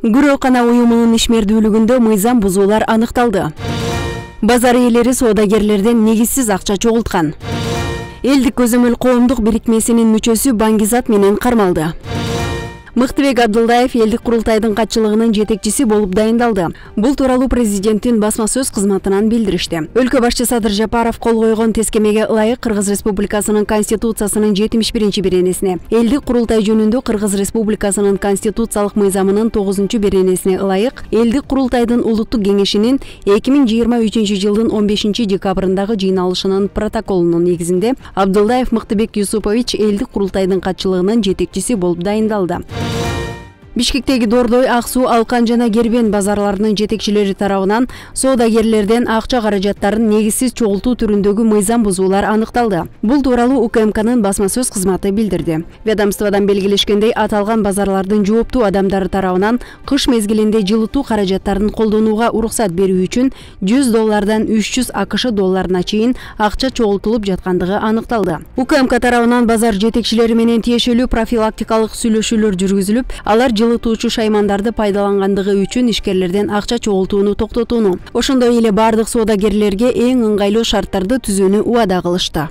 Күрөкана уюмунун ишмердүүлүгүндө мыйзам бузуулар аныкталды. Базар ээлери соодагерлерден негизсиз акча чогулткан. Элдик көзөмөл коомдук бирикмесинин мүчөсү Баңгизат менен кармалды. Мыктыбек Абдылдаев элдик курултайдын катчылыгынын жетекчиси болуп дайындалды. Бул тууралуу президенттин басма сөз кызматынан билдиришти. Өлкө башчысы Садыр Жапаров кол койгон тескемеге ылайык Кыргыз Республикасынын Конституциясынын 71 беренесине, элдик курултай жөнүндө Кыргыз Республикасынын конституциялык мыйзамынын 9 беренесине ылайык элдик курултайдын улуттук кеңешинин 2023 жылдын 15 декабрындагы жыйналышынын протоколунун негизинде Абдылдаев Мыктыбек Юсупович элдик курултайдын катчылыгынын жетекчиси болуп дайындалды. Бишкектеги Дордой, Ак Суу, Алкан жана Кербен базарларынын жетекчилери тарабынан соодагерлерден акча каражаттарын негизсиз чогултуу түрүндөгү мыйзам бузуулар аныкталды. Бул тууралуу УКМКнын басма сөз кызматы билдирди. Ведомстводон белгилешкендей, аталган базарлардын жооптуу адамдары тарабынан кыш мезгилинде жылытуу каражаттарын колдонууга уруксат берүү үчүн $100 300 АКШ долларына чейин акча чогултулуп жаткандыгы аныкталды. УКМК тарабынан базар жетекчилери менен тиешелүү профилактикалык сүйлөшүүлөр жүргүзүлүп, алар жылытуучу шаймандарды пайдалангандыгы үчүн ишкерлерден акча чогултууну токтотууну, ошондой эле бардык соодагерлерге эң ыңгайлуу шарттарды түзүүнү убада кылышты.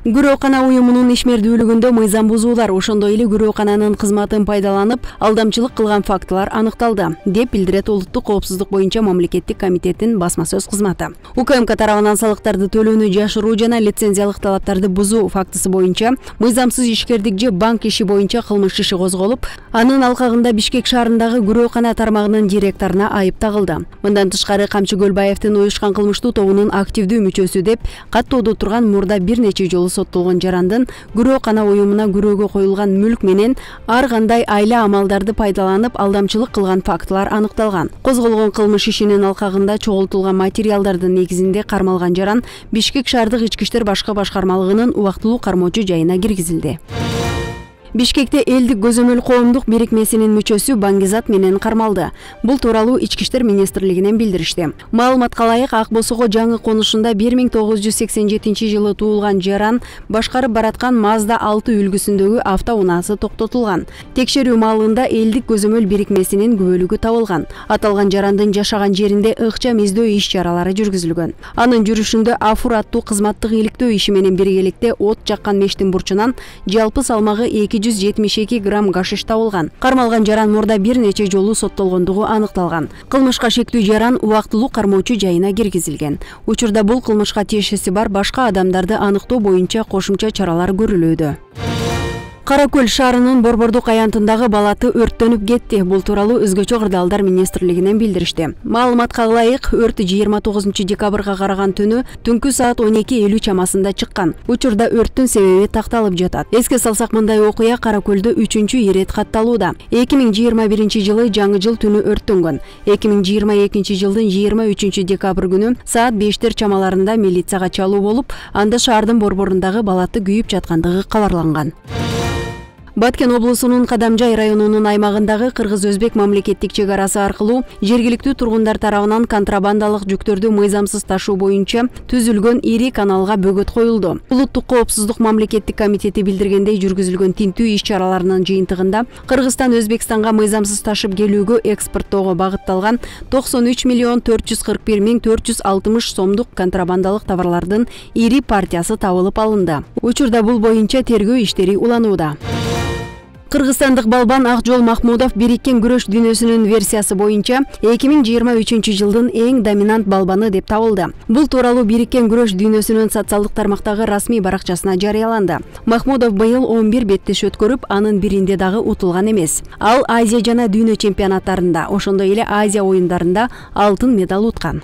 Күрөкана уюмунун ишмердүүлүгүндө мыйзам бузуулар, ошондой эле күрөкананын кызматын пайдаланып, алдамчылык кылган фактылар аныкталды, деп билдирет Улуттук коопсуздук боюнча мамлекеттик комитеттин басма сөз кызматы. УКМК тарабынан салыктарды төлөөнү жашыруу жана лицензиялык талаптарды бузуу фактысы боюнча мыйзамсыз ишкердик же банк иши боюнча кылмыш иши козголуп, анын алкагында Бишкек шаарындагы күрөкана тармагынын директоруна айып тагылды. Мындан тышкары Камчы Көлбаевдин уюшкан кылмыштуу тобунун активдүү мүчөсү деп каттоодо турган мурда бир нече жолу соттолгон жарандын күрөкана уюмуна күрөөгө коюлган мүлк менен ар кандай айла амалдарды пайдаланып алдамчылык кылган фактылар аныкталган. Козголгон кылмыш ишинин алкагында чогултулган материалдардын негизинде кармалган жаран Бишкек шаардык ички иштер башкы башкармалыгынын убактылуу кармоочу жайына киргизилди. Бишкекте элдик көзөмөл коомдук бирикмесинин мүчөсү Баңгизат менен кармалды. Бул тууралуу Ички иштер министрлигинен билдиришти. Маалыматка ылайык, Ак Босого жаңы конушунда 1987 жылы туулган жаран башкарып бараткан Mazda 6 үлгүсүндөгү автоунаасы токтотулган. Текшерүү маалында элдик көзөмөл бирикмесинин күбөлүгү табылган. Аталган жарандын жашаган жеринде ыкчам издөө иш чаралары жүргүзүлгөн. Анын жүрүшүндө Афур аттуу кызматтык иликтөө иши менен биргеликте от жаккан мештин бурчунан жалпы салмагы 272 грамм гашиш табылган. Кармалган жаран мурда бир нече жолу соттолгондугу аныкталган. Кылмышка шектүү жаран убактылуу кармоочу жайына киргизилген. Учурда бул кылмышка тиешеси бар башка адамдарды аныктоо боюнча кошумча чаралар көрүлүүдө. Каракөл шаарынын Борбордук аянтындагы балаты өрттөнүп кетти. Бул тууралуу Өзгөчө кырдаалдар министрлигинен билдиришти. Маалыматка ылайык, өрт 29 декабрга караган түнү түнкү саат 12:50 чамасында чыккан. Учурда өрттүн себеби такталып жатат. Эске салсак, мындай окуя Каракөлдө 3-чү ирет катталууда. 2021 жылы жаңы жыл түнү өрттөнгөн. 2022 жылдын 23 декабрь күнү саат 5 чамаларында милицияга чалуу болуп, анда шаардын борборундагы балаты күйүп жаткандыгы кабарланган. Баткен облусунун Кадамжай районунун аймагындагы кыргыз-өзбек мамлекеттик чек арасы аркылуу жергиликтүү тургундар тарабынан контрабандалык жүктөрдү мыйзамсыз ташуу боюнча түзүлгөн ири каналга бөгөт коюлду. Улуттук коопсуздук мамлекеттик комитети билдиргендей, жүргүзүлгөн тинтүү иш чараларынын жыйынтыгында Кыргызстан Өзбекстанга мыйзамсыз ташып келүүгө, экспорттоого багытталган 93,441,460 сомдук контрабандалык товарлардын ири партиясы табылып алынды. Учурда бул боюнча тергөө иштери уланууда. Кыргызстандык балбан Акжол Махмудов бириккен күрөш дүйнөсүнүн версиясы боюнча 2023 жылдын эң доминант балбаны деп табылды. Бул тууралуу бириккен күрөш дүйнөсүнүн социалдык тармактагы расмий баракчасына жарыяланды. Махмудов быйыл 11 беттеш өткөрүп, анын биринде дагы утулган эмес. Ал Азия жана дүйнө чемпионаттарында, ошондой эле Азия оюндарында алтын медаль уткан.